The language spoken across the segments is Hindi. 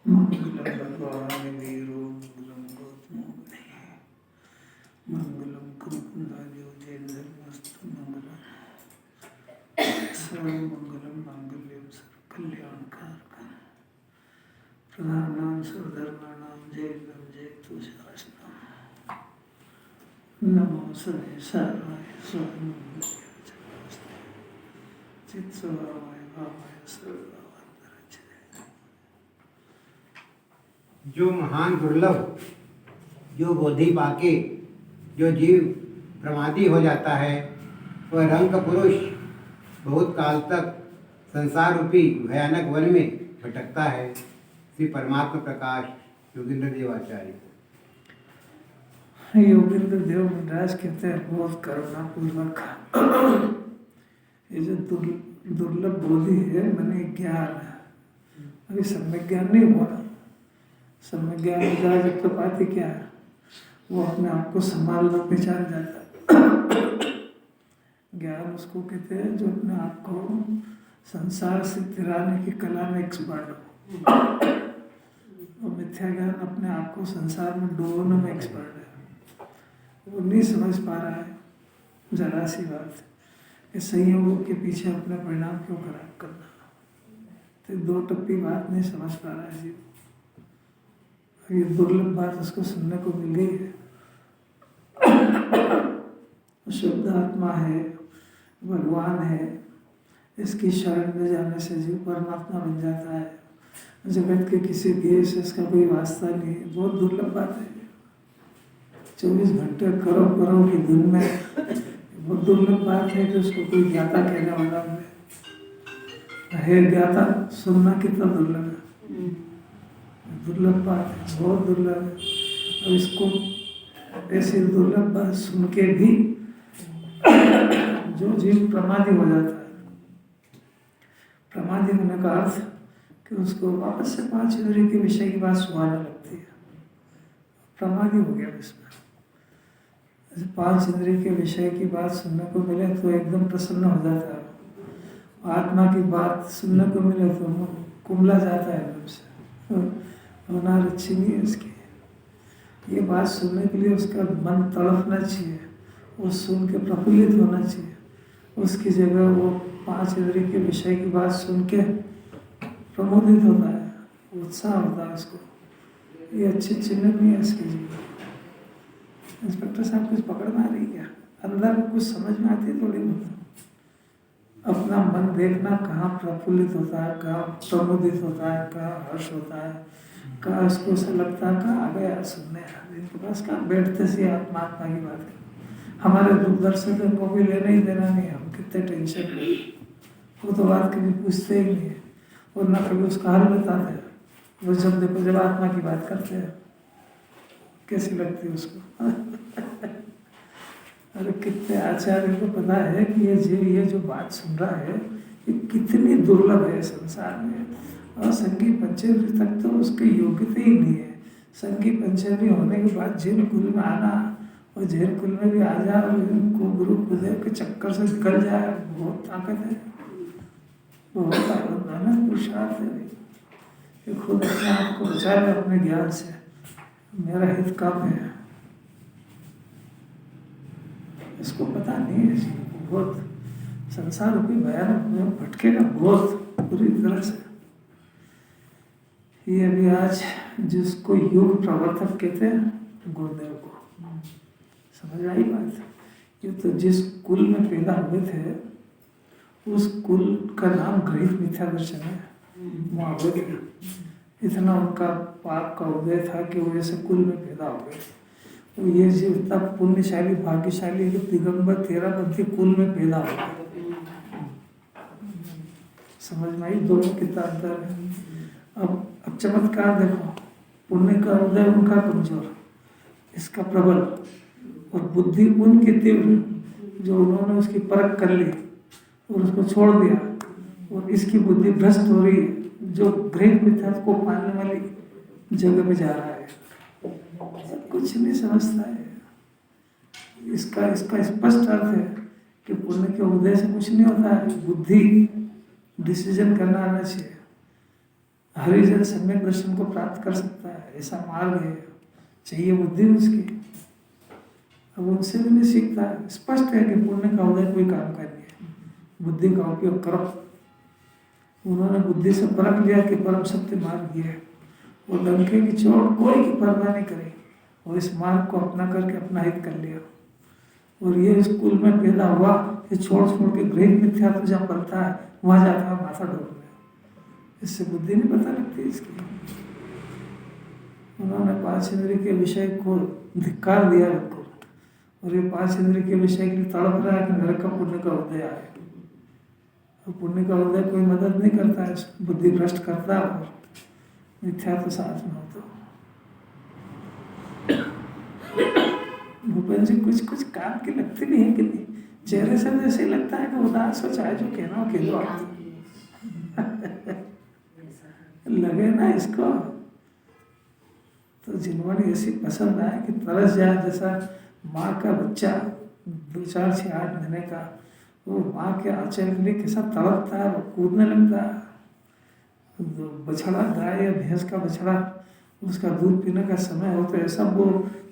मंगलम भगवान वीरो मंगलम गौतमोनि मंगलम कुरुकुंडार्यो जयेन्द्रमस्तु मंगलम सर्वमंगलम मांगल्यम सर्वकल्याणकारकम प्रधानां सर्वधर्माणां जयेन्द्रं जयतु शासनम् नमो सर्वेशाय स्वामिनारायण चित्स्वभावाय भावाय सर्वभावांतरच्चते। जो महान दुर्लभ, जो बोधि पाके जो जीव प्रमादी हो जाता है, वह रंग पुरुष बहुत काल तक संसार रूपी भयानक वन में भटकता है। श्री परमात्मा प्रकाश योगेंद्र देव आचार्य। योगेंद्र देव महाराज कहते हैं बहुत करुणापूर्वक ये जो दुर्लभ बोधि है मने ज्ञान है, अभी सम्यक ज्ञान नहीं हुआ। सम्यक ज्ञान हो जाए जब तो बात ही क्या है, वो अपने आप को संभालना पहचान जाता है। ज्ञान उसको कहते हैं जो अपने आप को संसार से तिराने की कला में एक्सपर्ट हो। और मिथ्या ज्ञान अपने आप को संसार में डुबोने में एक्सपर्ट है। वो नहीं समझ पा रहा है जरा सी बात कि संयोगों के पीछे अपना परिणाम क्यों खराब करना। तो दो टप्पी बात नहीं समझ पा रहा है जी। ये दुर्लभ बात उसको सुनने को मिल गई है। शुद्ध आत्मा है, भगवान है, इसकी शरण में जाने से जीव परमात्मा बन जाता है। जगत के किसी ध्येय से इसका कोई वास्ता नहीं है। बहुत दुर्लभ बात है। 24 घंटे करोड़ करोड़ की धुन में बहुत दुर्लभ बात है कि उसको कोई ज्ञाता कहने वाला है। ज्ञाता सुनना कितना दुर्लभ है, दुर्लभ बात है, बहुत दुर्लभ है। और इसको ऐसी दुर्लभ बात सुन के भी जो जीव प्रमादी हो जाता है। प्रमादी होने का अर्थ कि उसको वापस से 5 इंद्रिय के विषय की बात सुहाने लगती है। प्रमादी हो गया इसमें। 5 इंद्रिय के विषय की बात सुनने को मिले तो एकदम प्रसन्न हो जाता है। आत्मा की बात सुनने को मिले तो कुमला जाता है एकदम से। होनार अच्छी नहीं है इसकी। ये बात सुनने के लिए उसका मन तड़पना चाहिए, वो सुन के प्रफुल्लित होना चाहिए। उसकी जगह वो 5 इंद्रिय के विषय की बात सुन के प्रमोदित होता है, उत्साह होता है उसको। ये अच्छी चिन्ह नहीं है इसके जीवन। इंस्पेक्टर साहब कुछ पकड़ में आ रही क्या? अंदर में कुछ समझ में आती है थोड़ी बहुत। अपना मन देखना कहाँ प्रफुल्लित होता है, कहाँ प्रमोदित होता है, कहाँ हर्ष होता है, कहाँ उसको ऐसा लगता है कहाँ आ गया सुनने। इनके पास कहाँ बैठते से आत्मा की बात है। हमारे दूरदर्शन को भी लेना ही देना नहीं। हम कितने टेंशन में, वो तो बात कभी पूछते ही नहीं है और ना कभी उसका हल बताते हैं। वो जब देखो जब आत्मा की बात करते हैं कैसी लगती है उसको। अरे कितने आचार्य को पता है कि ये जीव ये जो बात सुन रहा है ये कितनी दुर्लभ है संसार में। और संगी पंचेंद्रिय तक तो उसकी योग्यता ही नहीं है। संगी पंचेंद्रिय होने के बाद जैन कुल में आना और जैन कुल में भी आ जाए और इनको गुरु गुरुदेव के चक्कर से निकल जाए, बहुत ताकत है, बहुत ताकत है, पुरुषार्थ है। ये खुद अपने आप को बचा ले अपने ज्ञान से। मेरा हित कम है, इसको पता नहीं है। बहुत संसार रूपी भयानक भटकेगा बहुत बुरी तरह से। ये अभी आज जिसको युग प्रवर्तक कहते हैं गुरुदेव को, समझ आई बात? ये तो जिस कुल में पैदा हुए थे उस कुल का नाम ग्रहित मिथ्या दर्शन है। महावीर इतना उनका पाप का उदय था कि वो ऐसे कुल में पैदा हो गए। तो ये जीव इतना पुण्यशाली भाग्यशाली कि दिगंबर 13 कुल में पैदा हो गए। समझ में आई दोनों कितना अंतर है। अब चमत्कार देखो, पुण्य का उदय उनका कमजोर, इसका प्रबल, और बुद्धि उनकी तीव्र जो उन्होंने उसकी परख कर ली और उसको छोड़ दिया। और इसकी बुद्धि भ्रष्ट हो रही है जो ग्रहित मिथ्या को पालने वाली जगह में जा रहा है। कुछ नहीं समझता है। इसका स्पष्ट अर्थ है कि पुण्य के उदय से कुछ नहीं होता है। बुद्धि डिसीजन करना आना चाहिए। हरिजन सम्यक दर्शन को प्राप्त कर सकता है, ऐसा मार्ग है। चाहिए बुद्धि उसकी। अब उनसे भी नहीं सीखता है। स्पष्ट है कि पुण्य का उदय कोई काम का नहीं है, बुद्धि का उपयोग करो। उन्होंने बुद्धि से परख लिया कि परम सत्य मार्ग ये है, वो डंके की चोट कोई की परवाह नहीं करे, और इस मार्ग को अपना करके अपना हित कर लिया। और ये स्कूल में पैदा हुआ, ये छोड़ छोड़ के गृह मिथ्यात्व जहाँ पलता है वहाँ जाता है माथा डोलने। इससे बुद्धि नहीं पता लगती इसकी। उन्होंने 5 इंद्रिय के विषय को धिक्कार दिया बिल्कुल, और ये 5 इंद्रिय के विषय के लिए तड़प रहा है कि नरक का पुण्य का उदय आए। और पुण्य का उदय कोई मदद नहीं करता है, बुद्धि भ्रष्ट करता है और मिथ्यात्व साथ में हो। तो भूपेन जी कुछ कुछ काम की लगती नहीं है कि नहीं? चेहरे से जैसे लगता है कि उदास हो, चाहे जो कहना हो कह दो लगे ना इसको। तो जिन्होंने ऐसी पसंद आए कि तरस जाए, जैसा माँ का बच्चा 2, 4, 6, 8 महीने का, वो माँ के आंचल के लिए कैसा तड़पता है, वो कूदने लगता है। बछड़ा गाय या भैंस का बछड़ा, उसका दूध पीने का समय हो तो ऐसा वो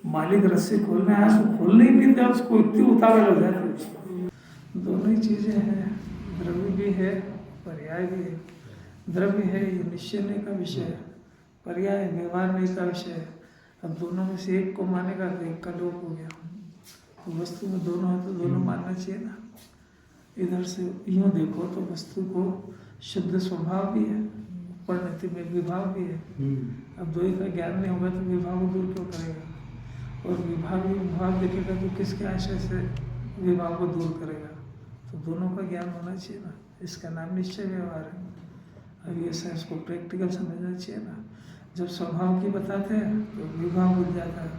मालिक रस्सी खोलने आया तो खोलने ही नहीं दिया उसको, इतनी उतावल हो जाती है उसको। दोनों ही चीज़ें हैं, द्रव्य भी है पर्याय भी है। द्रव्य है ये निश्चय का विषय है, पर्याय व्यवहार नहीं का विषय है। अब दोनों में से एक को मानेगा तो एक का लोप हो गया। तो वस्तु में दोनों है तो दोनों मानना चाहिए ना। इधर से यूँ देखो तो वस्तु को शुद्ध स्वभाव भी है, परिणति में विभाव भी है। अब दो ही का ज्ञान नहीं होगा तो विभाव को दूर क्यों करेगा? और विभाव देखेगा तो किसके आशय से विभाव को दूर करेगा? तो दोनों का ज्ञान होना चाहिए ना। इसका नाम निश्चय व्यवहार है। अब ये साइंस को प्रैक्टिकल समझना चाहिए ना। जब स्वभाव की बताते हैं तो विभाव भूल जाता है,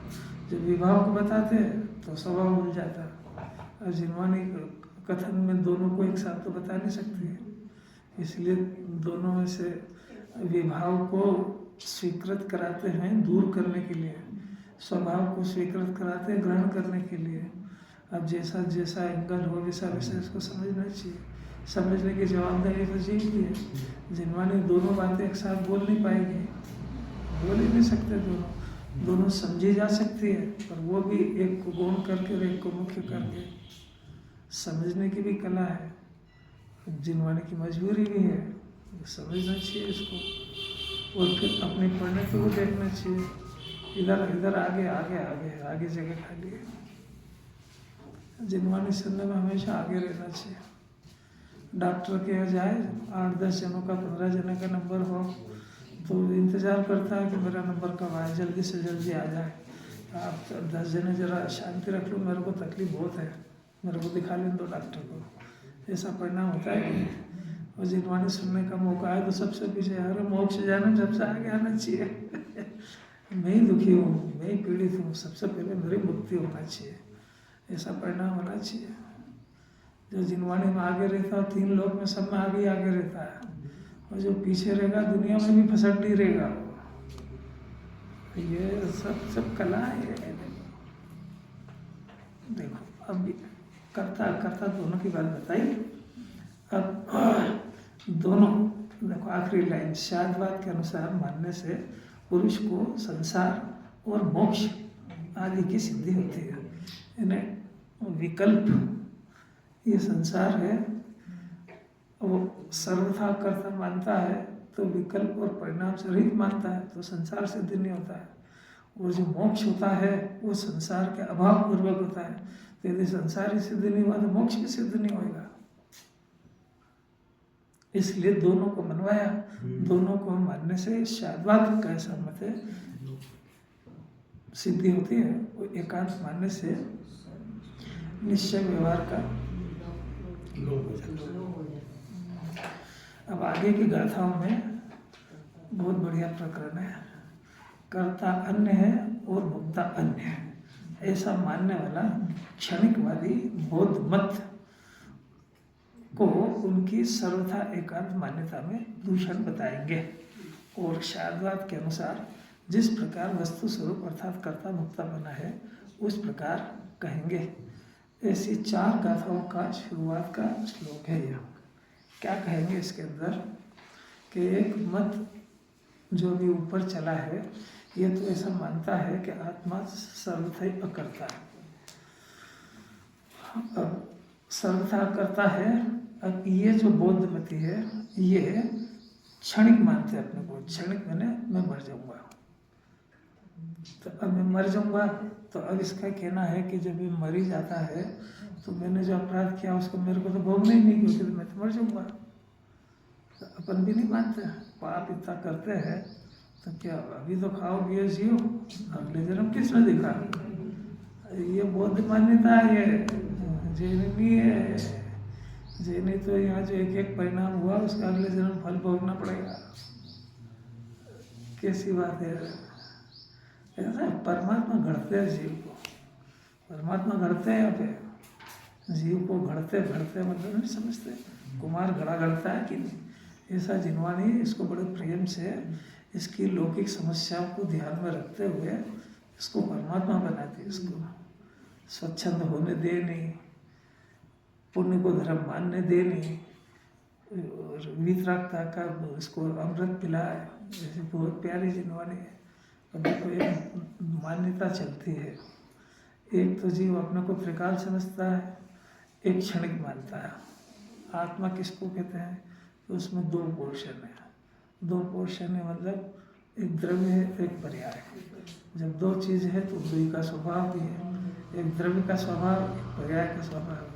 जब विभाव को बताते हैं तो स्वभाव भूल जाता है। और जिन्वानी कथन में दोनों को एक साथ तो बता नहीं सकती है, इसलिए दोनों में से विभाव को स्वीकृत कराते हैं दूर करने के लिए, स्वभाव को स्वीकृत कराते हैं ग्रहण करने के लिए। अब जैसा जैसा एंगल हो वैसा वैसा इसको समझना चाहिए। समझने की जवाबदारी तो जीव की है। जिन्वानी दोनों बातें एक साथ बोल नहीं पाएगी, बोल ही नहीं सकते। दोनों समझी जा सकती है, पर वो भी एक को गौण करके और एक को मुख्य करके समझने की भी कला है। जिन्वानी की मजबूरी भी है, समझना चाहिए इसको और फिर अपनी परिणति को देखना चाहिए। इधर इधर आगे आगे आगे आगे जगह खाली है। जिन्वानी सुनने में हमेशा आगे रहना चाहिए। डॉक्टर के यहाँ जाए 8-10 जनों का 15 जनों का नंबर हो तो इंतज़ार करता है कि मेरा नंबर कब आए, जल्दी से जल्दी आ जाए। आप 10 जने जरा शांति रख लो, मेरे को तकलीफ बहुत है, मेरे को दिखा लें दो डॉक्टर को। ऐसा परिणाम होता है कि और जिन्वानी सुनने का मौका आए तो सबसे पीछे अरे मोक्ष जाने सबसे आगे आना चाहिए मैं ही दुखी हूँ, मैं ही पीड़ित हूँ, सबसे पहले मेरी मुक्ति होना चाहिए। ऐसा परिणाम होना चाहिए। जो जिन्वानी में आगे रहता है 3 लोक में सब में आगे आगे रहता है, और जो पीछे रहेगा दुनिया में भी फसट नहीं रहेगा। ये सब कला है। देखो अब करता करता दोनों की बात बताई। अब दोनों देखो आखिरी लाइन, शादवाद के अनुसार मानने से पुरुष को संसार और मोक्ष आदि की सिद्धि होती है। इन्हें विकल्प, ये संसार है वो सर्वथा कर्ता मानता है तो विकल्प और परिणाम से रहित मानता है तो संसार सिद्ध नहीं होता है। और जो मोक्ष होता है वो संसार के अभाव पूर्वक होता है। तो यदि संसार ही सिद्ध नहीं हुआ तो मोक्ष भी सिद्ध नहीं होगा। इसलिए दोनों को मनवाया। दोनों को मानने से शादवाद का ऐसा मत है सिद्धि होती है। वो एकांत मानने से निश्चय व्यवहार का लोप हो जाता है। अब आगे की गाथाओं में बहुत बढ़िया प्रकरण है। कर्ता अन्य है और भोक्ता अन्य है, ऐसा मानने वाला क्षणिकवादी बौद्ध मत को उनकी सर्वथा एकांत मान्यता में दूषण बताएंगे। और शादवाद के अनुसार जिस प्रकार वस्तु स्वरूप अर्थात कर्ता भोक्ता बना है उस प्रकार कहेंगे। ऐसी 4 गाथाओं का शुरुआत का श्लोक है। यह क्या कहेंगे इसके अंदर कि एक मत जो भी ऊपर चला है, ये तो ऐसा मानता है कि आत्मा सर्वथा अकर्ता है। अब सर्वथा अकर्ता है। अब ये जो बौद्ध मति है, ये क्षणिक मानते हैं अपने को। क्षणिक मैंने मैं मर जाऊंगा, तो अब मैं मर जाऊंगा, तो अब इसका कहना है कि जब ये मर ही जाता है तो मैंने जो अपराध किया उसको मेरे को तो भोगना ही नहीं, क्योंकि मैं तो मर जाऊंगा। तो अपन भी नहीं मानते, पाप इतना करते हैं तो क्या अभी तो खाओ पियो जियो, अगले जन्म किसने देखा। ये बौद्ध मान्यता है, जैनी है। जैनी तो यहाँ जो एक एक परिणाम हुआ उसका अगले जन्म फल भोगना पड़ेगा। कैसी बात है। ऐसा परमात्मा घड़ते हैं जीव को, परमात्मा घड़ते हैं यहाँ पे जीव को। घड़ते घड़ते मतलब नहीं समझते, कुमार घड़ा घड़ता है कि नहीं। ऐसा जिनवानी इसको बड़े प्रेम से इसकी लौकिक समस्याओं को ध्यान में रखते हुए इसको परमात्मा बनाते, इसको स्वच्छंद होने दे नहीं, पुण्य को धर्म मानने दे नहीं, और वितरागता का इसको अमृत पिलाए। जैसे बहुत प्यारी जिनवानी है। अभी तो एक मान्यता चलती है, एक तो जीव अपने को त्रिकाल समझता है, एक क्षणिक मानता है। आत्मा किसको कहते हैं, तो उसमें दो पोर्शन है। दो पोर्शन है मतलब एक द्रव्य है, एक पर्याय है। जब दो चीज़ है तो दुई का स्वभाव भी है, एक द्रव्य का स्वभाव, एक पर्याय का स्वभाव।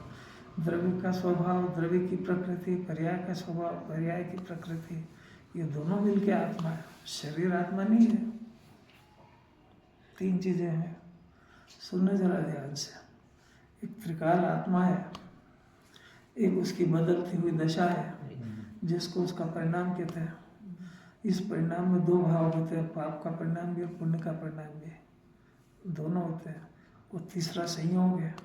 द्रव्य का स्वभाव द्रव्य की प्रकृति, पर्याय का स्वभाव पर्याय की प्रकृति, ये दोनों मिलके आत्मा है। शरीर आत्मा नहीं है। तीन चीजें हैं, सुनने जरा ध्यान से। एक त्रिकाल आत्मा है, एक उसकी बदलती हुई दशा है जिसको उसका परिणाम कहते हैं। इस परिणाम में दो भाव होते हैं, पाप का परिणाम भी और पुण्य का परिणाम भी, दोनों होते हैं। वो तीसरा संयोग है।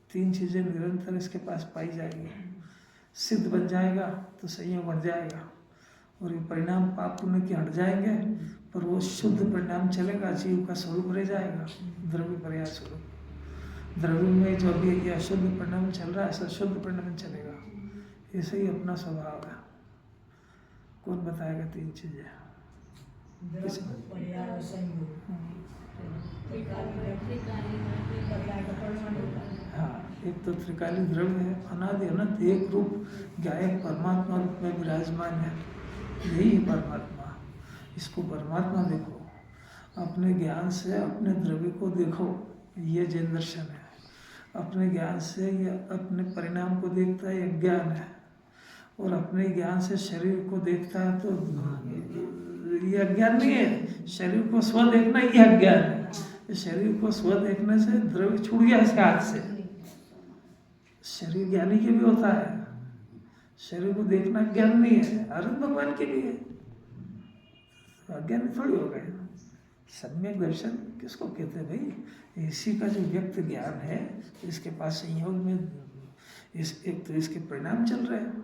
तीन चीजें निरंतर इसके पास पाई जाएगी। सिद्ध बन जाएगा तो संयोग बढ़ जाएगा, और ये परिणाम पाप पुण्य के हट जाएंगे, पर वो शुद्ध परिणाम चलेगा, जीव का स्वरूप रह जाएगा, द्रव्य पर्याय स्वरूप। द्रव्य में जो भी ये अशुद्ध परिणाम चल रहा है, ऐसा शुद्ध परिणाम चलेगा। ऐसे ही अपना स्वभाव है। कौन बताएगा तीन चीजें? हाँ, एक तो त्रिकाली द्रव्य है, अनादि अनंत एक रूप गायक परमात्मा रूप में विराजमान है। यही है परमात्मा। इसको परमात्मा देखो, अपने ज्ञान से अपने द्रव्य को देखो, ये जैन दर्शन है। अपने ज्ञान से ये अपने परिणाम को देखता है, ये ज्ञान है। और अपने ज्ञान से शरीर को देखता है तो ये अज्ञान नहीं है। शरीर को स्व देखना ये अज्ञान है। शरीर को स्व देखने से द्रव्य छूट गया इसके हाथ से। शरीर ज्ञानी के भी होता है, शरीर को देखना ज्ञान नहीं है, अरुण भगवान के लिए अज्ञानी थोड़ी हो गए। सम्यक दर्शन किसको कहते हैं भाई? इसी का जो व्यक्त ज्ञान है, इसके पास संयोग में एक तो इसके परिणाम चल रहे हैं।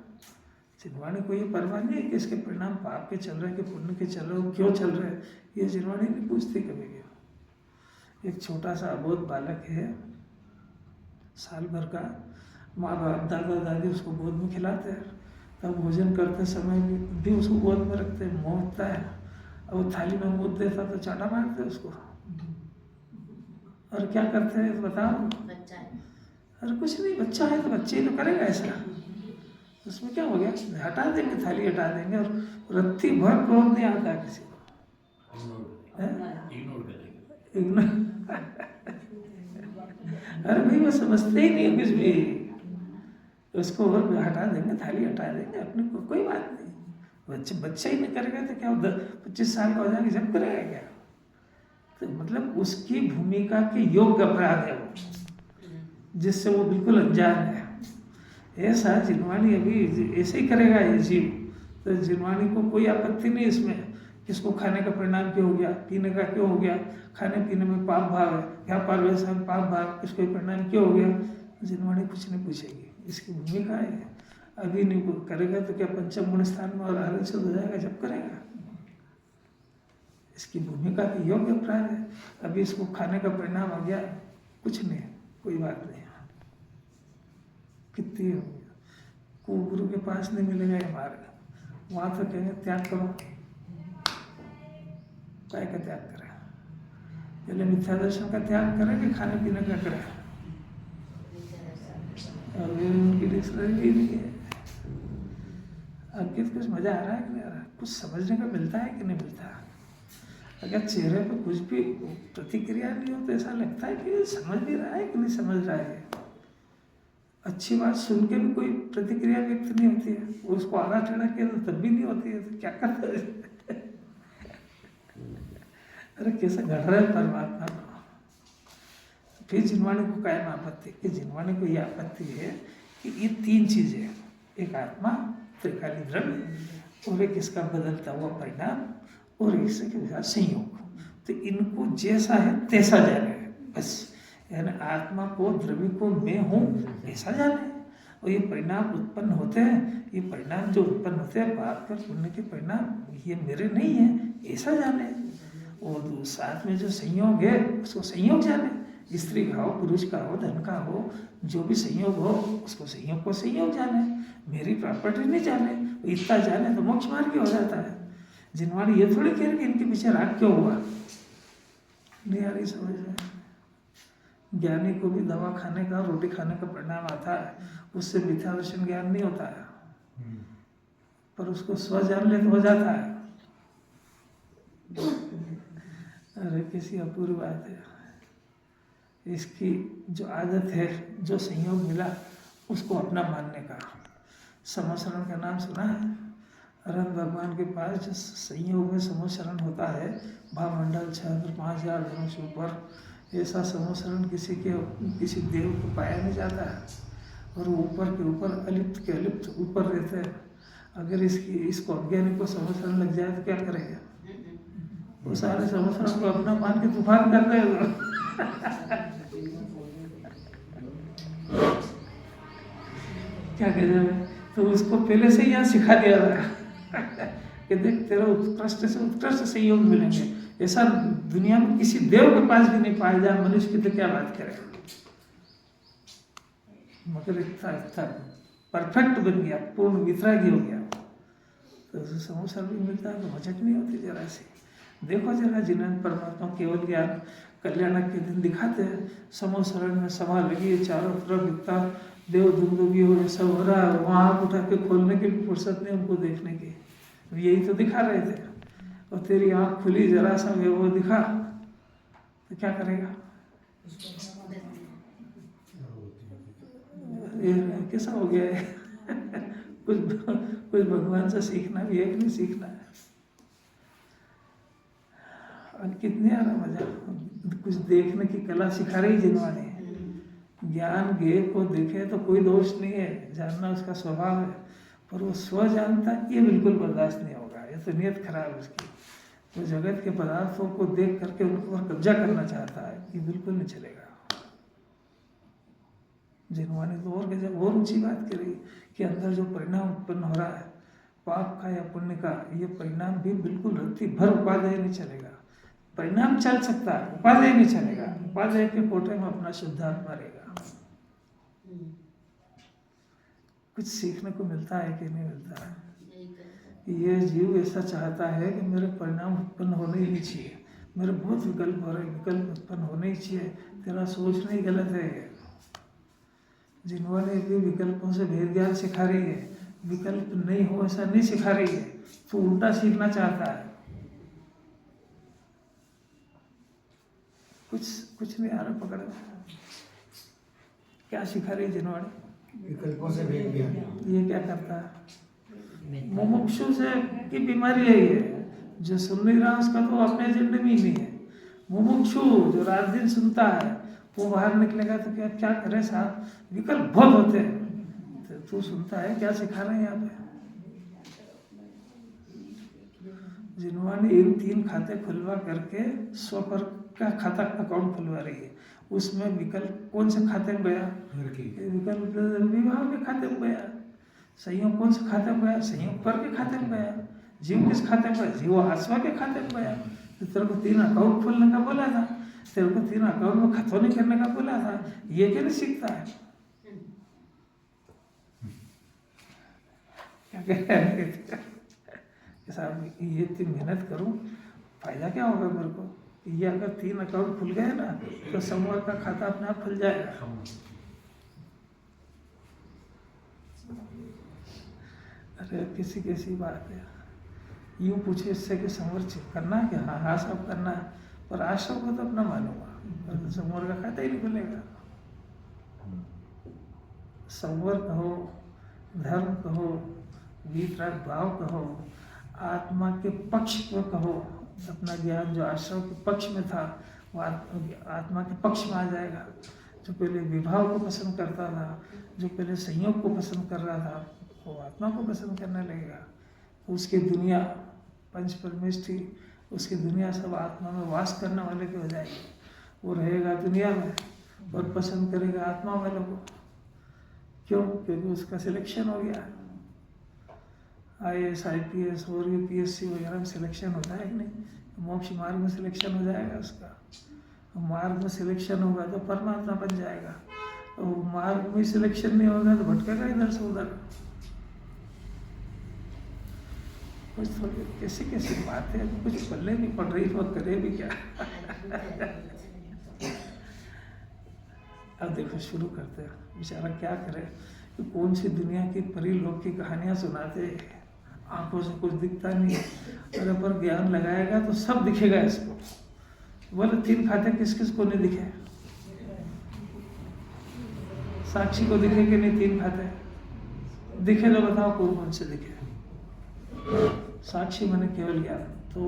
जिनवाणी को ये परवाह नहीं है कि इसके परिणाम पाप के चल रहे हैं कि पुण्य के चल रहे हैं, क्यों चल रहे हैं, ये जिनवाणी नहीं पूछती कभी भी। एक छोटा सा अबोध बालक है, साल भर का, माँ बाप दादा दादी उसको गोद में खिलाते हैं, तब भोजन करते समय भी उसको गोद में रखते हैं, मुँह उठता है, अब वो थाली में मुँह देता तो चाटा मारते उसको। और क्या करते हैं बताओ? बच्चा है। अरे कुछ नहीं, बच्चा है तो बच्चे ही तो करेगा ऐसा, उसमें क्या हो गया? हटा देंगे, थाली हटा देंगे, और रत्ती भर क्रोध नहीं आता किसी को। अरे भाई वो समझते ही नहीं कुछ भी, उसको हटा देंगे, थाली हटा देंगे, अपने को कोई बात नहीं। बच्चा ही नहीं करेगा तो क्या 25 साल का हो जाएगा जब करेगा क्या? तो मतलब उसकी भूमिका के योग्य अपराध है वो, जिससे वो बिल्कुल अनजान है। ऐसा जिनवाणी अभी ऐसे ही करेगा ये जीव, तो जिनवाणी को कोई आपत्ति नहीं इसमें। किसको खाने का परिणाम क्यों हो गया, पीने का क्यों हो गया, खाने पीने में पाप भाव है, व्यापार व्यवसाय में पाप भाव, इसको परिणाम क्यों हो गया, जिनवाणी कुछ नहीं पूछेगी। इसकी भूमिका है। अभी नहीं करेगा तो क्या पंचम गुण स्थान में और आनंद से हो जाएगा जब करेगा। इसकी भूमिका की योग्य अपराध है। अभी इसको खाने का परिणाम आ गया, कुछ नहीं, कोई बात नहीं। कितनी हो गया, को गुरु के पास नहीं मिलेगा ये मार्ग, वहाँ तो कहेंगे त्याग करो, काय का त्याग करें? पहले मिथ्या दर्शन का त्याग करें कि खाने पीने का करें? अभी उनकी डिक्शनरी भी नहीं है। अंकित कुछ मजा आ रहा है कि नहीं आ रहा? कुछ समझने का मिलता है कि नहीं मिलता? अगर चेहरे पे कुछ भी प्रतिक्रिया नहीं हो तो ऐसा लगता है कि समझ भी रहा है कि नहीं समझ रहा है। अच्छी बात सुन के भी कोई प्रतिक्रिया व्यक्त नहीं होती है, उसको आधा टेढ़ा किया तो तब भी नहीं होती है, तो क्या करता है? अरे कैसे घड़ रहा है परमात्मा को? फिर जिनवाणी को कायम आपत्ति कि जिनवाणी को यह आपत्ति है कि ये तीन चीजें, एक आत्मा, त्रिकाली द्रव्य और एक इसका बदलता हुआ परिणाम और इसके साथ संयोग, तो इनको जैसा है तैसा जाने बस। यानी आत्मा को, द्रव्य को मैं हूँ ऐसा जाने, और ये परिणाम उत्पन्न होते हैं, ये परिणाम जो उत्पन्न होते हैं पाप कर पुण्य के परिणाम, ये मेरे नहीं है ऐसा जाने। और साथ में जो संयोग है उसको संयोग जाने, स्त्री का हो, पुरुष का हो, धन का हो, जो भी संयोग हो उसको संयोग को संयोग जाने, मेरी प्रॉपर्टी नहीं जाने। इतना जाने तो मोक्ष मार्ग हो जाता है। जिनवाणी ये थोड़ी कह रहे कि इनके पीछे राग क्यों हुआ, नहीं आ रही समझ में। ज्ञानी को भी दवा खाने का, रोटी खाने का परिणाम आता है, उससे मिथ्या दर्शन ज्ञान नहीं होता है, पर उसको स्व जान ले तो हो जाता है। अरे किसी अपूर्व बात है। इसकी जो आदत है, जो संयोग मिला उसको अपना मानने का। समोशरण का नाम सुना है? अरहंत भगवान के पास जो संयोग में समोशरण होता है, भावमंडल 6,500 धनों से ऊपर, ऐसा समोशरण किसी देव को पाया नहीं जाता है। और वो ऊपर के ऊपर, अलिप्त के अलिप्त ऊपर रहते हैं। अगर इसको अज्ञानी को समोशरण लग जाए तो क्या करेगा? वो सारे समोशरण को अपना मान के तूफान कर देगा। क्या कहते हैं? तो उसको पहले से यहाँ सिखा दिया था कि देख तेरा उत्कृष्ट से उत्कृष्ट संयोग मिलेंगे, ऐसा दुनिया में किसी देव के पास भी नहीं पाया जाए, मनुष्य की तो क्या बात करें। मगर इतना परफेक्ट बन गया, पूर्ण वितरागी हो गया, तो उसे समोसा भी मिलता है तो मचक नहीं होती जरा सी। देखो जरा जिन्हें परमात्मा केवल ज्ञान कल्याणक के दिन दिखाते हैं, समोसरण में सभा लगी है, चारों तरफ इतना देव दुंदुभी हो, ये सब हो रहा है, वहाँ आँख उठा के खोलने की भी फुर्सत नहीं उनको देखने की, यही तो दिखा रहे थे। और तेरी आँख खुली जरा सा वो दिखा तो क्या करेगा? ये कैसा हो गया है? कुछ भगवान से सीखना भी है कि नहीं सीखना है? और कितने आ रहा मजा, कुछ देखने की कला सिखा रही जिनवाणी। ज्ञान ज्ञेय को देखे तो कोई दोष नहीं है, जानना उसका स्वभाव है, पर वो स्व जानता ये बिल्कुल बर्दाश्त नहीं होगा, ये तो नियत खराब है उसकी। वो जगत के पदार्थों को देख करके उनके ऊपर कब्जा करना चाहता है, ये बिल्कुल नहीं चलेगा। जिनवाणी तो और गजब और ऊंची बात करी कि अंदर जो परिणाम उत्पन्न हो रहा है पाप का या पुण्य का, ये परिणाम भी बिल्कुल रत्ती भर उपादेय नहीं चलेगा। परिणाम चल सकता है, उपादेय नहीं चलेगा। उपादेय के कोटे में अपना शुद्धात्मा रहेगा। कुछ सीखने को मिलता है कि नहीं मिलता है? ये जीव ऐसा चाहता है कि मेरे परिणाम उत्पन्न होने ही नहीं चाहिए, मेरे बहुत विकल्प हो रहे, विकल्प उत्पन्न होने ही चाहिए, तेरा सोचना ही गलत है। जिन्होंने भी विकल्पों से भेद ज्ञान सिखा रही है, विकल्प नहीं हो ऐसा नहीं सिखा रही है, तो उल्टा सीखना चाहता है। कुछ नहीं आ रहा पकड़ में। क्या सिखा रही जिन्होंने? विकल्पों से भेद ज्ञान। ये क्या करता है? मुमुक्षु से की बीमारी है ये, जो सुन नहीं रहा उसका तो अपने एजेंडे में ही नहीं है। मुमुक्षु जो रात दिन सुनता है वो बाहर निकलेगा तो क्या करे साहब, विकल्प बहुत होते हैं। तो तू सुनता है, क्या सिखा रहे हैं यहाँ पे? जिन्होंने इन 3 खाते खुलवा करके स्व का खाता अकाउंट खुलवा रही है, उसमें विकल्प कौन से खाते में गया? विकल्प विवाह के खाते में गया। संयोग कौन से खाते में गया? संयोग पर के खाते में गया। जीव किस खाते में गया? जीव आत्मा के खाते में गया। तो तेरे को 3 अकाउंट खोलने का बोला था, तेरे को 3 अकाउंट में खतौनी करने का बोला था, ये क्या नहीं सीखता है? क्या कह रहे हैं साहब, ये इतनी मेहनत करूं फायदा क्या होगा मेरे को? ये अगर 3 अकाउंट खुल गए ना तो समूह का खाता अपने आप खुल जाएगा। अरे किसी बात है, यूँ पूछे इससे कि संवर करना है क्या? हाँ हाँ सब करना है, पर आश्रम को तो अपना मानूंगा, तो संवर का खाता ही नहीं खुलेगा। संवर कहो, धर्म कहो, वीतराग भाव कहो, आत्मा के पक्ष को कहो, अपना ज्ञान जो आश्रम के पक्ष में था वो आत्मा के पक्ष में आ जाएगा। जो पहले विभाव को पसंद करता था, जो पहले संयोग को पसंद कर रहा था, वो आत्मा को पसंद करने लगेगा। उसकी दुनिया पंच परमेष्ठी, उसकी दुनिया सब आत्मा में वास करने वाले की हो जाएगी। वो रहेगा दुनिया में और पसंद करेगा आत्मा वालों को। क्यों? क्योंकि उसका सिलेक्शन हो गया। IAS IPS और UPSC वगैरह में सिलेक्शन होता है कि नहीं? मोक्ष मार्ग में सिलेक्शन हो जाएगा उसका। मार्ग में सिलेक्शन होगा तो परमात्मा बन जाएगा, और मार्ग में सिलेक्शन नहीं होगा तो भटकेगा इधर से उधर। कुछ थोड़ी कैसी बात है, कुछ पल्ले नहीं पड़ रही तो करे भी क्या। अब देखो शुरू करते हैं, बेचारा क्या करे कि कौन सी दुनिया की परिलोक की कहानियां सुनाते, आंखों से कुछ दिखता नहीं, अरे पर ज्ञान लगाएगा तो सब दिखेगा इसको। बोले 3 खाते किस किस को नहीं दिखे? साक्षी को दिखे कि नहीं 3 खाते? दिखे तो बताओ कौन कौन से दिखे? साक्षी मैंने केवल ज्ञान, तो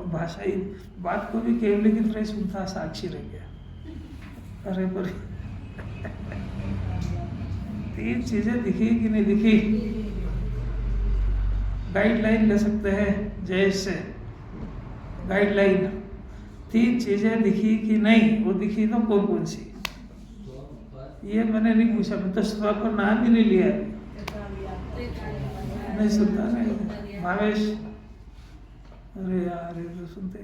भाषाई बात को भी केवल की तरह सुनता साक्षी रह गया। अरे पर 3 चीजें दिखी कि नहीं दिखी? गाइडलाइन ले सकते हैं जयेश से, गाइडलाइन 3 चीजें दिखी कि नहीं? वो दिखी तो कौन कौन सी? ये मैंने नहीं पूछा, मैं तो सभा पर नाम ही नहीं लिया, नहीं सुनता नहीं भावेश। अरे यार ये तो सुनते,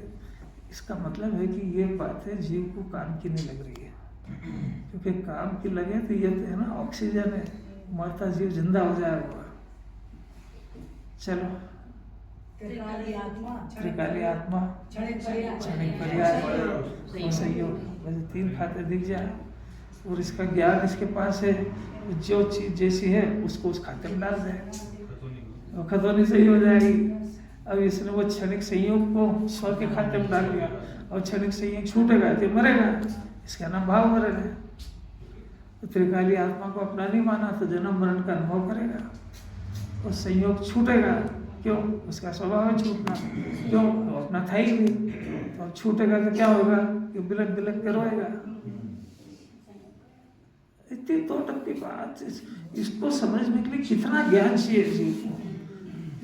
इसका मतलब है कि ये बात है जीव को काम की नहीं लग रही है, क्योंकि काम की लगे तो ये है ना ऑक्सीजन है, मरता जीव जिंदा हो जाएगा। चलो त्रिकाली आत्मा क्षणिक पर्याय संयोग, वैसे 3 खाते दिख जाए और इसका ज्ञान इसके पास है, जो चीज जैसी है उसको उस खाते में डाल दे, और खतौनी सही हो जाएगी। अब इसने वो क्षणिक संयोग को स्व के खाते में डाल दिया, और क्षणिक संयोग छूटेगा तो मरेगा, इसका नाम भाव मरण है। तो त्रिकाली आत्मा को अपना नहीं माना तो जन्म मरण का अनुभव करेगा, और संयोग छूटेगा। क्यों? उसका स्वभाव है छूटना। क्यों? तो अपना था ही नहीं, तो छूटेगा तो क्या होगा कि बिलक बिलक के रोएगा। इतनी तो टप्पी बात, इसको समझने के लिए कितना ज्ञान चाहिए जीव को?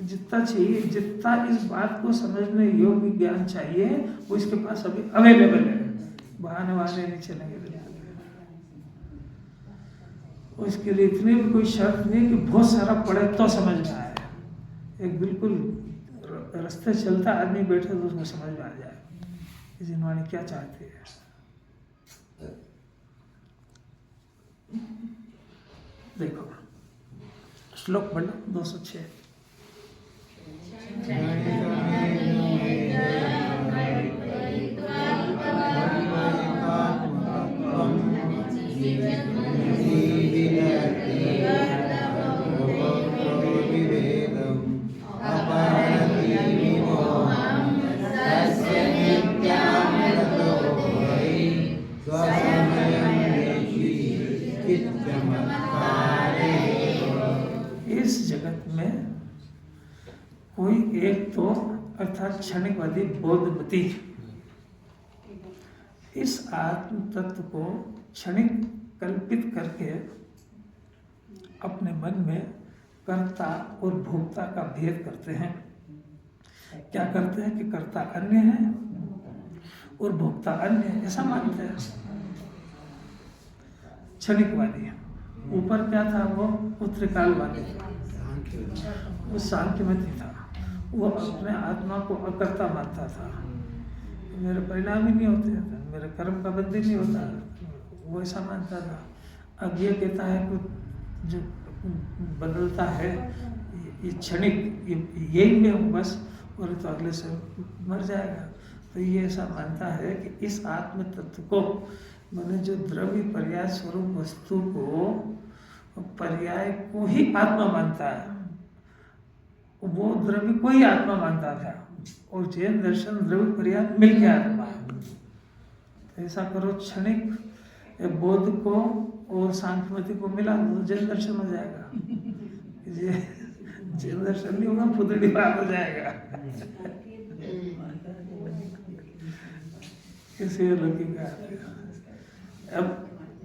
जितना चाहिए, जितना इस बात को समझने योग्य ज्ञान चाहिए वो इसके पास अभी अवेलेबल है, बहाने वहाने नहीं चलेंगे। और इसके लिए इतनी भी कोई शर्त नहीं कि बहुत सारा पढ़े तो समझ में आए। एक बिल्कुल रास्ते चलता आदमी बैठे तो उसको समझ में आ जाए कि जिनवाणी क्या चाहती है। देखो श्लोक पढ़ 206। इस जगत में कोई एक तो अर्थात क्षणिकवादी बौद्धमती इस आत्म तत्व को क्षणिक कल्पित करके अपने मन में कर्ता और भोक्ता का भेद करते हैं। क्या करते हैं कि कर्ता अन्य है और भोक्ता अन्य है, ऐसा मानते हैं क्षणिकवादी। ऊपर क्या था? वो त्रिकालवादी था, वो सांख्यमती था, वो अपने आत्मा को अकर्ता मानता था। मेरे परिणाम ही नहीं होते, मेरे कर्म का बंदी नहीं होता, वो ऐसा मानता था। अब ये कहता है कि जो बदलता है ये क्षणिक, यही मैं हूँ बस, और तो अगले से मर जाएगा। तो ये ऐसा मानता है कि इस आत्म तत्व को, मैंने जो द्रव्य पर्याय स्वरूप वस्तु को, पर्याय को ही आत्मा मानता है, वो द्रव्य को ही आत्मा मानता था, और जैन दर्शन द्रव्य पर्याय मिल के आत्मा है। तो ऐसा करो, क्षणिक बोध को और सांख्यमति को मिला तो जैन दर्शन हो जाएगा। जैन दर्शन नहीं होगा, फुदड़ी बात हो जाएगा। किसी अलौकिक का अब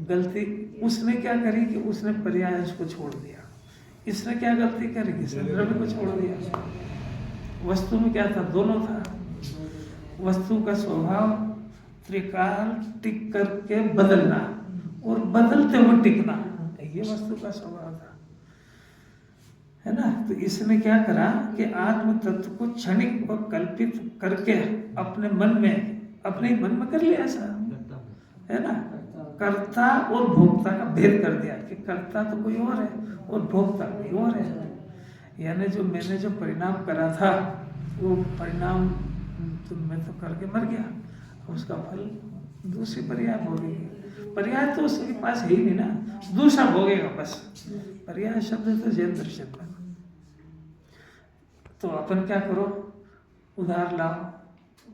गलती उसने क्या करी कि उसने पर्याय को छोड़ दिया। इसने क्या गलती करी कि इसने द्रव्य को छोड़ दिया। वस्तु में क्या था? दोनों था। वस्तु का स्वभाव त्रिकाल टिक करके बदलना और बदलते हुए टिकना, ये वस्तु का स्वभाव था, है ना। तो इसने क्या करा कि आत्म तत्व को क्षणिक और कल्पित करके अपने मन में, अपने ही मन में कर लिया ऐसा, है ना। कर्ता और भोक्ता का भेद कर दिया कि कर्ता तो कोई और है और भोक्ता कोई और है। यानी जो मैंने जो परिणाम करा था वो परिणाम तो मैं तो करके मर गया, उसका फल दूसरी पर्याय भोगेगी। पर्याय तो उसके पास है ही नहीं ना, दूसरा भोगेगा बस। पर्याय शब्द तो जैन दर्शन में। तो अपन क्या करो, उधार लाओ,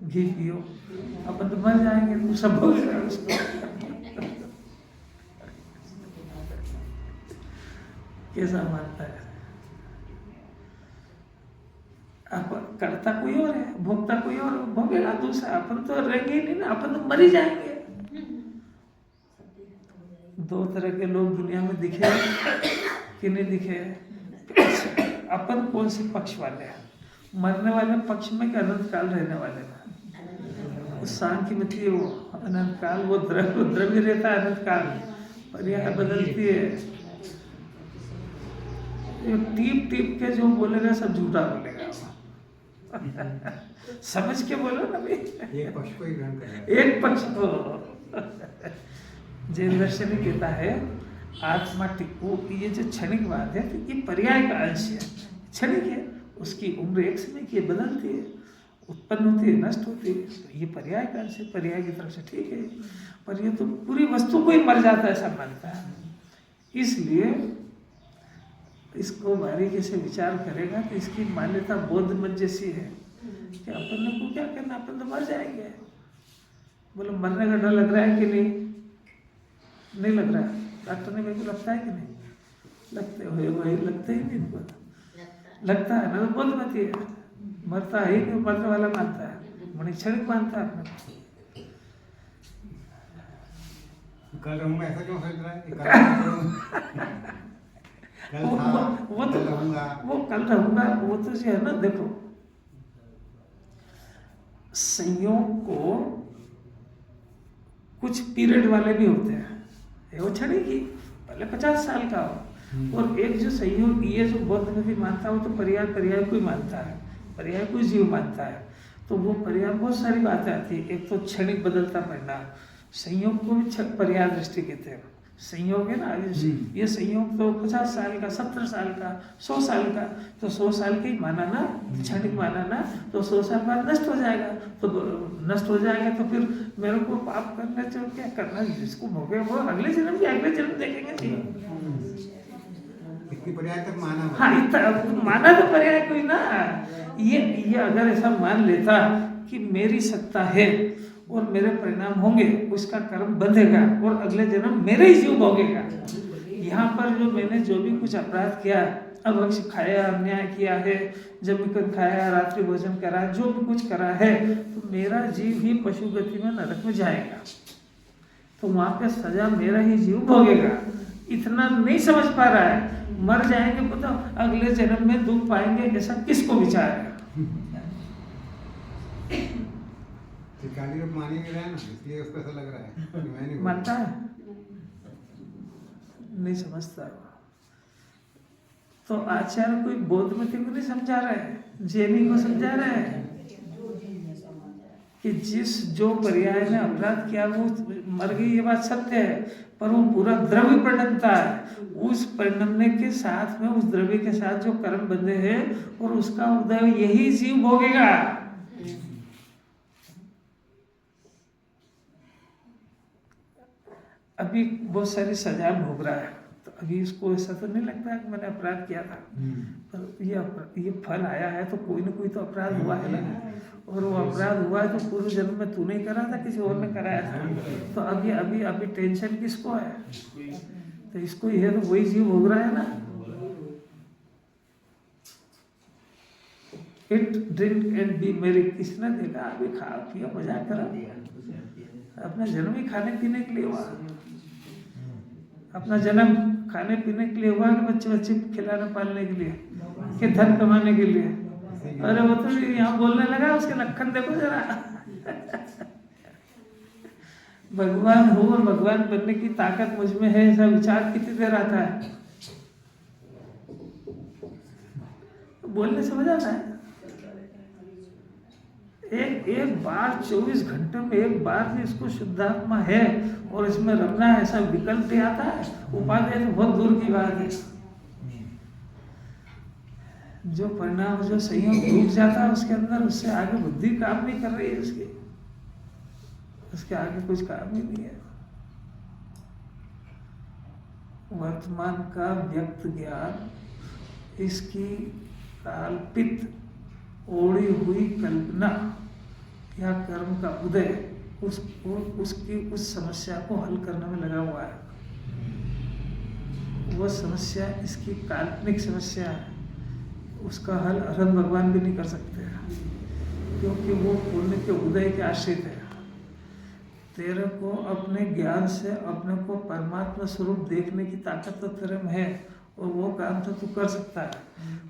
घी पियो, अपन तो मर जाएंगे, दूसरा भोगेगा उसको। कैसा मानता है? अब कर्ता कोई और है, भोक्ता कोई और, भोगेगा दूसरा, अपन तो रहेंगे ही नहीं ना, अपन तो मर ही जाएंगे। दो तरह के लोग दुनिया में दिखे कि नहीं दिखे? अपन कौन से पक्ष वाले हैं? मरने वाले पक्ष में कि अनंत काल रहने वाले में? उस सांख्य में थी वो अनंत काल, वो द्रव्य रहता है अनंत काल, पर्याय बदलती है। टीप टीप के जो बोलेगा सब झूठा बोलेगा। समझ के बोलो ना भाई, एक पक्ष को ही ग्रहण करेगा, एक पक्ष को। जैन दर्शन कहता है आत्मा टिको, ये जो क्षणिक बात है तो ये पर्याय का अंश है, क्षणिक है, उसकी उम्र एक समय की बदलती है, उत्पन्न होती है, नष्ट होती है, तो ये पर्याय का अंश है, पर्याय की तरफ से ठीक है। पर ये तो पूरी वस्तु को ही मर जाता है ऐसा मानता है। इसलिए इसको बारीकी से विचार करेगा तो इसकी मान्यता बौद्ध मत जैसी है कि अपन को क्या करना, अपन तो मर जाएंगे। बोलो मरने का डर लग रहा है कि नहीं? नहीं लग रहा है? डॉक्टर ने मेरे को लगता है कि नहीं? लगते हुए वही लगते ही नहीं इनको लगता है ना, तो बौद्ध मत ही है, मरता है कि मरने वाला मानता है, मणि क्षणिक मानता है अपने। कल रहूंगा ऐसा क्यों सोच रहा है? वो कल रहूंगा, वो तो जो है ना, देखो संयोग को कुछ पीरियड वाले भी होते हैं, वो क्षणिक ही, पहले 50 साल का हो, और एक जो संयोग ये जो बौद्ध में भी मानता है वो तो पर्याय को ही मानता है, पर्याय को जीव मानता है। तो वो पर्याय बहुत सारी बातें आती है। एक तो क्षणिक बदलता परिणाम, संयोग को भी पर्याय दृष्टि कहते हैं। संयोग है ना, ये संयोग तो 50 साल का, 70 साल का, 100 साल का, तो 100 साल का ही माना ना, क्षणिक माना ना, तो 100 साल बाद नष्ट हो जाएगा। तो नष्ट हो जाएगा तो फिर मेरे को पाप करना चाहिए, क्या करना, जिसको भोगे वो अगले जन्म देखेंगे जी। इतनी पर्याय तक माना, हाँ इतना माना तो पर्याय कोई ना। ये अगर ऐसा मान लेता कि मेरी सत्ता है और मेरे परिणाम होंगे, उसका कर्म बंधेगा और अगले जन्म मेरे ही जीव भोगेगा। यहाँ पर जो मैंने जो भी कुछ अपराध किया, अभक्ष खाया, अन्याय किया है, जमीकन खाया, रात्रि भोजन करा, जो भी कुछ करा है, तो मेरा जीव ही पशु गति में नरक में जाएगा, तो वहाँ पे सजा मेरा ही जीव भोगेगा। इतना नहीं समझ पा रहा है, मर जाएंगे पता, अगले जन्म में दुख पाएंगे, ऐसा किसको विचार है? त्रिकाली रूप मान ही नहीं रहा है ना, इसलिए उसको ऐसा लग रहा है कि मैं नहीं मानता है, नहीं समझता। तो आचार्य कोई बौद्ध मत को नहीं समझा रहे हैं, जैनी को समझा रहे हैं। कि जिस जो पर्याय ने अपराध किया वो मर गई, ये बात सत्य है, पर वो पूरा द्रव्य परिणमता है। उस परिणमने के साथ में, उस द्रव्य के साथ जो कर्म बंधे हैं और उसका उदय यही जीव भोगेगा। अभी बहुत सारी सजा भोग रहा है, तो अभी इसको ऐसा तो नहीं लगता है कि मैंने अपराध किया था, पर ये फल आया है तो कोई ना कोई तो अपराध हुआ है ना। और वो अपराध हुआ है तो पूर्व जन्म में तू नहीं करा था, किसी और ने कराया था। तो अभी अभी अभी टेंशन किसको है? तो इसको ये तो वही जीव भोग रहा है ना। इट ड्रिंक एंड बी मेरी, किसने देखा? अभी खा पिया मजा करा, अपना जन्म ही खाने पीने के लिए हुआ। अपना जन्म खाने पीने के लिए हुआ कि बच्चे बच्चे खिलाने पालने के लिए, कि धन कमाने के लिए? अरे वो तो यहाँ बोलने लगा, उसके लक्षण देखो जरा। भगवान हो और भगवान बनने की ताकत मुझ में है, ऐसा विचार कितनी देर आता है? बोलने से मजा आता है। एक बार 24 घंटे में एक बार भी इसको शुद्धात्मा है और इसमें रमना है, ऐसा विकल्प भी आता है। उपाधि तो बहुत दूर की बात है। जो परिणाम, जो संयोग डूब जाता है उसके अंदर, उससे आगे बुद्धि काम नहीं कर रही है, उसके आगे कुछ काम ही नहीं है। वर्तमान का व्यक्त ज्ञान, इसकी कल्पित ओढ़ी हुई कल्पना या कर्म का उदय, उसकी उस समस्या को हल करने में लगा हुआ है। वह समस्या इसकी काल्पनिक समस्या है, उसका हल अरहंत भगवान भी नहीं कर सकते, क्योंकि वो पुण्य के उदय के आश्रित है। तेरे को अपने ज्ञान से अपने को परमात्मा स्वरूप देखने की ताकत तो तेरे में है और वो काम तो तू कर सकता है,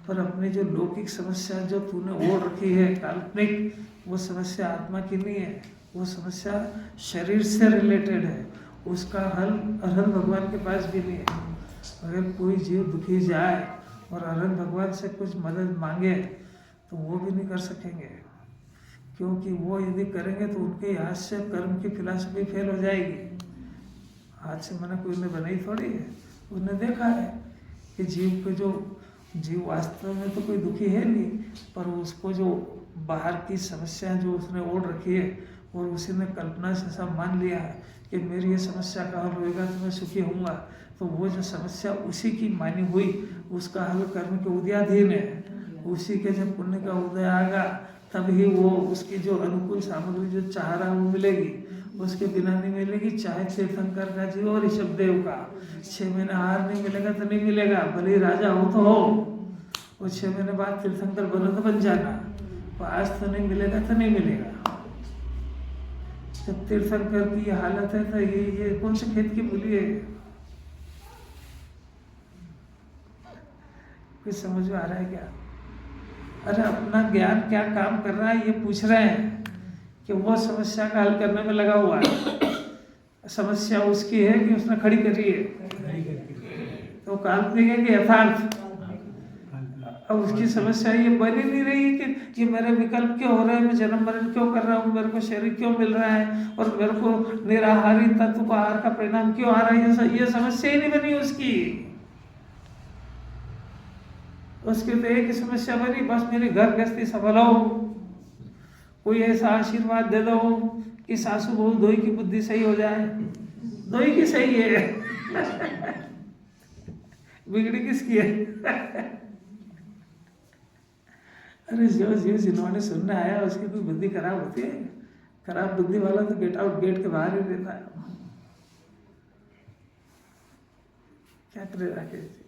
पर अपनी जो लौकिक समस्या जो तूने ओढ़ रखी है काल्पनिक, वो समस्या आत्मा की नहीं है, वो समस्या शरीर से रिलेटेड है। उसका हल अरहंत भगवान के पास भी नहीं है। अगर कोई जीव दुखी जाए और अरहंत भगवान से कुछ मदद मांगे तो वो भी नहीं कर सकेंगे, क्योंकि वो यदि करेंगे तो उनके हाथ से कर्म की फिलॉसफी फेल हो जाएगी। हाथ से मैंने कोई ने बनाई थोड़ी है, उसने देखा है कि जीव को जो जीव वास्तव में तो कोई दुखी है नहीं, पर उसको जो बाहर की समस्या जो उसने ओढ़ रखी है और उसी ने कल्पना से सब मान लिया है कि मेरी ये समस्या का हल होएगा तो मैं सुखी होऊंगा, तो वो जो समस्या उसी की मानी हुई, उसका हल कर्म के उदयाधीन है। उसी के जब पुण्य का उदय आएगा तब ही वो उसकी जो अनुकूल सामग्री जो चाह रहा है वो मिलेगी, उसके बिना नहीं मिलेगी। चाहे तीर्थंकर का जीव और ऋषभदेव का 6 महीने आहार नहीं मिलेगा तो नहीं मिलेगा, भले ही राजा हो तो हो, और 6 महीने बाद तीर्थंकर बनो तो बन जाना, आज तो नहीं मिलेगा तो नहीं मिलेगा। जब तीर्थंकर की ये हालत है तो ये कौन से खेत की मूली है? कुछ समझ में आ रहा है क्या? अरे अपना ज्ञान क्या काम कर रहा है ये पूछ रहे हैं कि वो समस्या का हल करने में लगा हुआ है। समस्या उसकी है कि उसने खड़ी करी है, तो काल्पनिक है कि यथार्थ। अब उसकी समस्या ये बन ही नहीं रही कि ये मेरे विकल्प क्यों हो रहे हैं, मैं जन्म मरण क्यों कर रहा हूँ, मेरे को शरीर क्यों मिल रहा है और मेरे को निराहारी तत्व को आहार का परिणाम क्यों आ रहा है। ये समस्या ही नहीं बनी उसकी। उसके तो एक ही समस्या बनी, बस मेरी घर गृहस्थी सफल हो, कोई ऐसा आशीर्वाद दे दो कि सासू बहू दोई की बुद्धि सही हो जाए। दोई की सही है बिगड़ी किसकी है? अरे जो जीव जिन्होंने सुनने आया उसकी कोई बुद्धि खराब होती है? खराब बुद्धि वाला तो गेट आउट गेट के बाहर ही रहता है। क्या करे राकेश जी?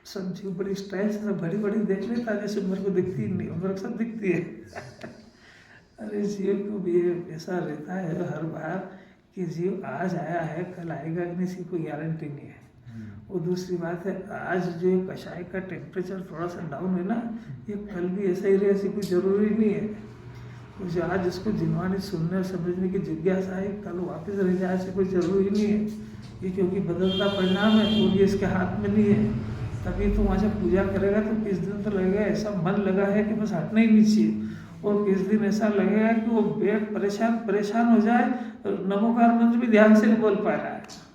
सब जीव बड़ी स्टाइल से सब बड़ी बड़ी देख लेता है, जैसे मेरे को दिखती नहीं, मेरे को सब दिखती है। अरे जीव को भी ऐसा रहता है हर बार कि जीव आज आया है कल आएगा कि नहीं, इसकी कोई गारंटी नहीं है। और दूसरी बात है, आज जो कषाय का टेम्परेचर थोड़ा सा डाउन है ना, ये कल भी ऐसा ही रहे, ऐसी कोई जरूरी नहीं है। तो जो आज इसको जिन्वानी सुनने और समझने की जिज्ञासा है, कल वापस रह जाए ऐसे कोई जरूरी नहीं है। ये क्योंकि बदलता परिणाम है और ये इसके हाथ में नहीं है। तभी तो वहाँ जब पूजा करेगा तो किस दिन तो लगेगा ऐसा मन लगा है कि बस हटना ही नहीं चाहिए। वो किस दिन ऐसा लगेगा कि वो बेड परेशान हो जाए और नमोकार मंत्र भी ध्यान से नहीं बोल पा रहा है।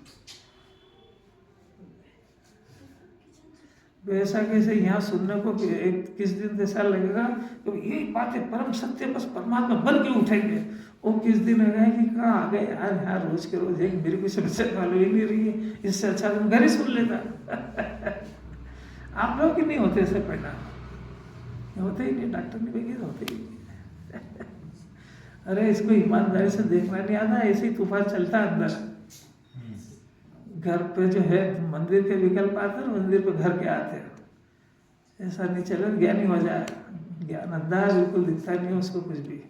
वैसा कैसे यहाँ सुनने को एक किस दिन ऐसा लगेगा तो यही बातें परम सत्य बस परमात्मा बन के उठेंगे। वो किस दिन है कि कहाँ आ गए यार, यहाँ रोज के रोज एक मेरे को समस्या मालूम ही नहीं रही है, इससे अच्छा तुम घर ही सुन लेता। आप लोग की नहीं होते ऐसे परिणाम, होते ही नहीं, डॉक्टर ने भी होते ही नहीं। अरे इसको ईमानदारी से देखना नहीं आता, ऐसे ही तूफान चलता है अंदर। घर पे जो है मंदिर के विकल्प आते हैं, मंदिर पे घर के आते हैं। ऐसा नहीं चले ज्ञानी हो जाए, ज्ञान अंधा है, बिल्कुल दिखता नहीं उसको कुछ भी,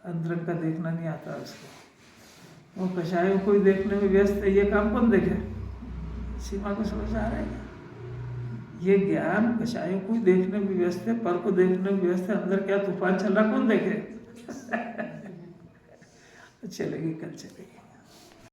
अंदर का देखना नहीं आता उसको। वो कषायों को देखने में व्यस्त है, ये काम कौन देखे? सीमा को समझ आ रहा है? ये ज्ञान कषायों को देखने में व्यस्त है, पर को देखने में व्यस्त है, अंदर क्या तूफान चल रहा कौन देखे? चलेगी, कल चलेगी।